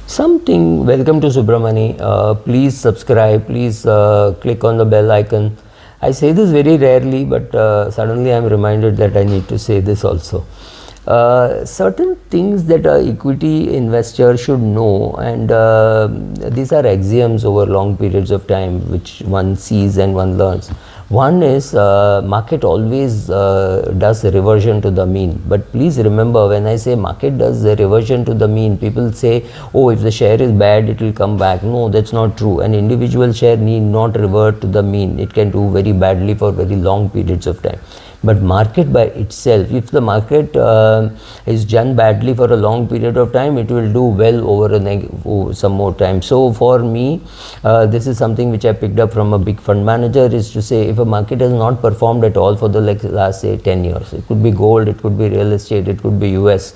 something. Welcome to Subramani. Please subscribe, please click on the bell icon. I say this very rarely, but suddenly I am reminded that I need to say this also. Certain things that a equity investor should know, and these are axioms over long periods of time which one sees and one learns. One is market always does reversion to the mean, but please remember, when I say market does the reversion to the mean, people say, oh, if the share is bad it will come back. No, that's not true. An individual share need not revert to the mean. It can do very badly for very long periods of time. But market by itself, if the market is done badly for a long period of time, it will do well over some more time. So for me, this is something which I picked up from a big fund manager, is to say, if a market has not performed at all for the last say 10 years, it could be gold, it could be real estate, it could be US,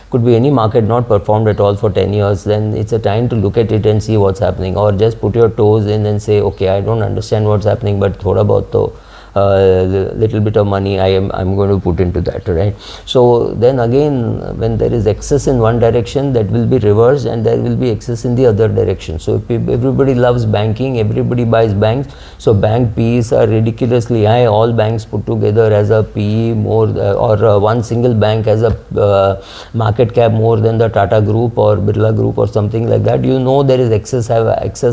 could be any market not performed at all for 10 years, then it's a time to look at it and see what's happening. Or just put your toes in and say, okay, I don't understand what's happening, but thoda bahut to little bit of money I'm going to put into that, right? So then again, when there is excess in one direction, that will be reversed and there will be excess in the other direction. So if everybody loves banking, everybody buys banks, so bank PEs are ridiculously high. All banks put together as a PE more or one single bank has a market cap more than the Tata Group or Birla Group or something like that. You know there is excess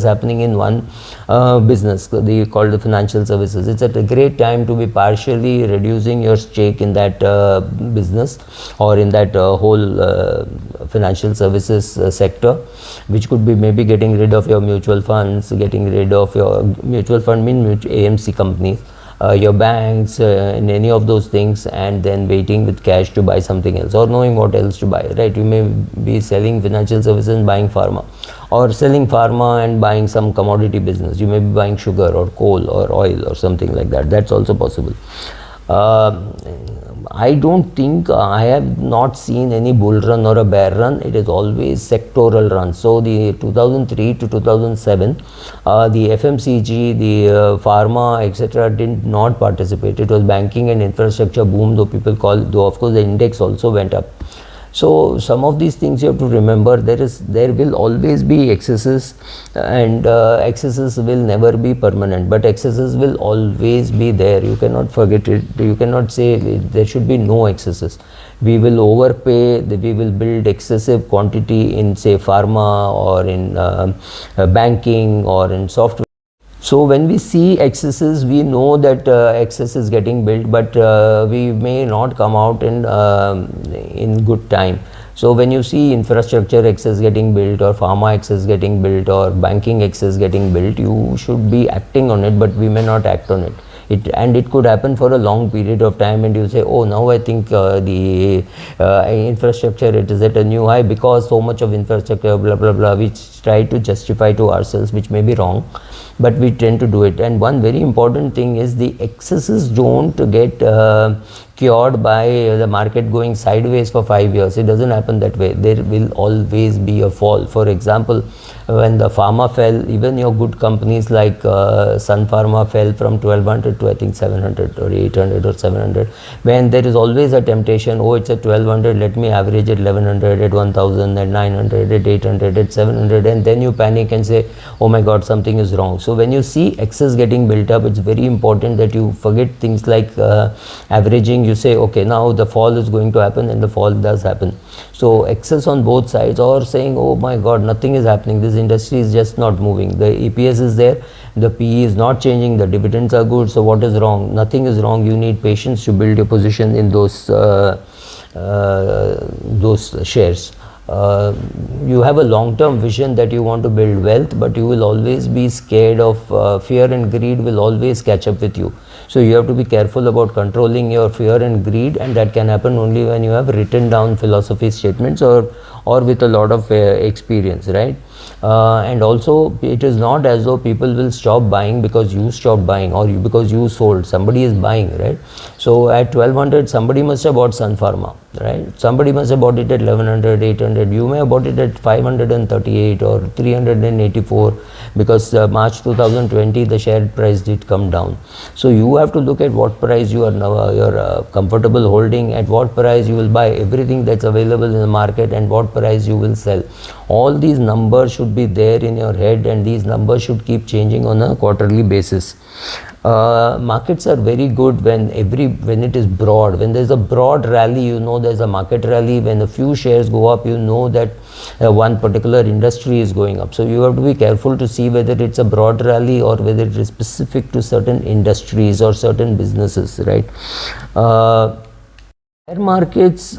happening in one business called the financial services. It's a great time to be partially reducing your stake in that business or in that whole financial services sector, which could be maybe getting rid of your mutual funds, getting rid of your mutual fund mean AMC companies, your banks, and any of those things, and then waiting with cash to buy something else or knowing what else to buy, right? You may be selling financial services and buying pharma, or selling pharma and buying some commodity business. You may be buying sugar or coal or oil or something like that. That's also possible. I don't think I have not seen any bull run or a bear run. It is always sectoral run. So the 2003 to 2007, the FMCG, the pharma, etc. did not participate. It was banking and infrastructure boom, though of course the index also went up. So some of these things you have to remember. There will always be excesses, and excesses will never be permanent, but excesses will always be there. You cannot forget it. You cannot say there should be no excesses. We will overpay, we will build excessive quantity in say pharma or in banking or in software. So when we see excesses, we know that excess is getting built, but we may not come out in good time. So when you see infrastructure excess getting built, or pharma excess getting built, or banking excess getting built, you should be acting on it, but we may not act on it. It could happen for a long period of time, and you say, oh, now I think the infrastructure, it is at a new high because so much of infrastructure, blah blah blah. We try to justify to ourselves, which may be wrong, but we tend to do it. And one very important thing is the excesses don't get cured by the market going sideways for 5 years. It doesn't happen that way. There will always be a fall. For example, when the pharma fell, even your good companies like Sun Pharma fell from 1200 to I think 700 or 800 or 700. When there is always a temptation, oh, it's at 1200, let me average at 1100, at 1000, at 900, at 800, at 700, and then you panic and say, oh my god, something is wrong. So when you see excess getting built up, it's very important that you forget things like averaging. You say, okay, now the fall is going to happen, and the fall does happen. So excess on both sides, or saying, oh my god, nothing is happening, this industry is just not moving, the EPS is there, the PE is not changing, the dividends are good, so what is wrong? Nothing is wrong. You need patience to build your position in those shares. You have a long-term vision that you want to build wealth, but you will always be scared of fear, and greed will always catch up with you. So you have to be careful about controlling your fear and greed, and that can happen only when you have written down philosophy statements or with a lot of experience, right? And also, it is not as though people will stop buying because you stopped buying, or because you sold. Somebody is buying, right? So at 1200, somebody must have bought Sun Pharma, right? Somebody must have bought it at 1100, 800. You may have bought it at 538 or 384, because March 2020 the share price did come down. So you have to look at what price you are now you're comfortable holding, at what price you will buy everything that's available in the market, and what price you will sell. All these numbers should be there in your head, and these numbers should keep changing on a quarterly basis. Markets are very good when it is broad. When there's a broad rally, you know there's a market rally. When a few shares go up, you know that one particular industry is going up. So you have to be careful to see whether it's a broad rally or whether it is specific to certain industries or certain businesses, right? Share markets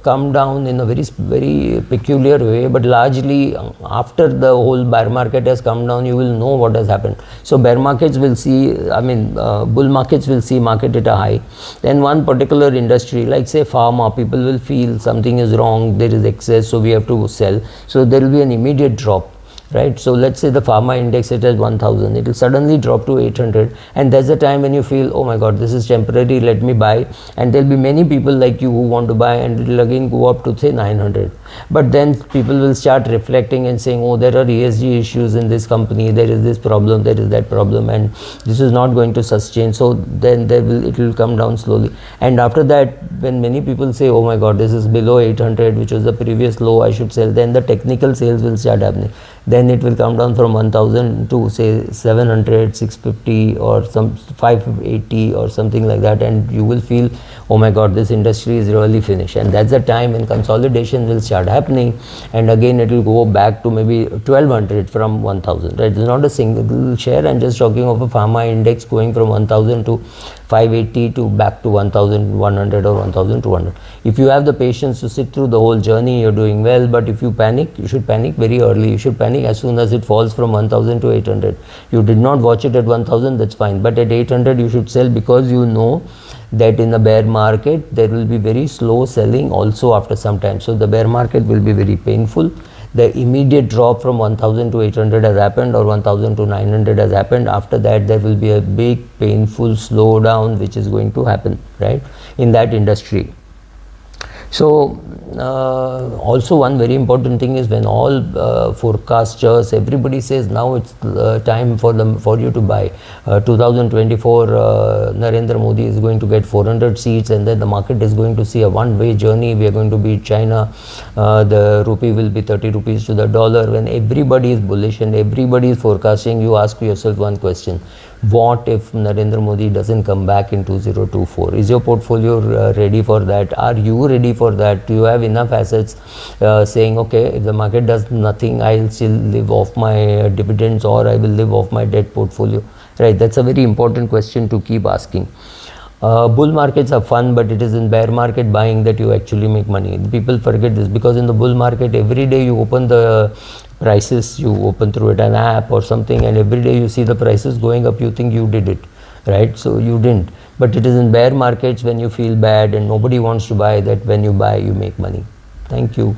come down in a very peculiar way, but largely after the whole bear market has come down, you will know what has happened. So bear markets will see, bull markets will see market at a high. Then one particular industry, like say pharma, people will feel something is wrong, there is excess, so we have to sell. So there will be an immediate drop. Right, so let's say the pharma index it is 1000, it will suddenly drop to 800, and that's the time when you feel, oh my god, this is temporary, let me buy. And there'll be many people like you who want to buy, and it will again go up to say 900. But then people will start reflecting and saying, oh, there are ESG issues in this company, there is this problem, there is that problem, and this is not going to sustain. So then it will come down slowly. And after that, when many people say, oh my god, this is below 800, which was the previous low, I should sell, then the technical sales will start happening. Then it will come down from 1000 to say 700, 650 or some 580 or something like that, and you will feel, oh my god, this industry is really finished. And that's the time when consolidation will start happening, and again it will go back to maybe 1200 from 1000, right? It's not a single share. I'm just talking of a pharma index going from 1000 to 580 to back to 1100 or 1200. If you have the patience to sit through the whole journey, you're doing well. But if you panic, you should panic very early. You should panic as soon as it falls from 1000 to 800. You did not watch it at 1000, that's fine, but at 800 you should sell, because you know that in the bear market there will be very slow selling also after some time. So the bear market will be very painful. The immediate drop from 1000 to 800 has happened, or 1000 to 900 has happened. After that, there will be a big painful slowdown which is going to happen, right, in that industry. So also one very important thing is, when all forecasters, everybody says now it's time for you to buy. 2024 Narendra Modi is going to get 400 seats, and then the market is going to see a one-way journey. We are going to beat China. The rupee will be 30 rupees to the dollar. When everybody is bullish and everybody is forecasting, you ask yourself one question: what if Narendra Modi doesn't come back in 2024? Is your portfolio ready for that? Are you ready for that? Do you have enough assets saying, okay, if the market does nothing, I'll still live off my dividends, or I will live off my debt portfolio? Right, that's a very important question to keep asking. Bull markets are fun, but it is in bear market buying that you actually make money. People forget this, because in the bull market, every day you open the prices, you open through it an app or something, and every day you see the prices going up, you think you did it, right? So you didn't. But it is in bear markets when you feel bad and nobody wants to buy, that when you buy you make money. Thank you.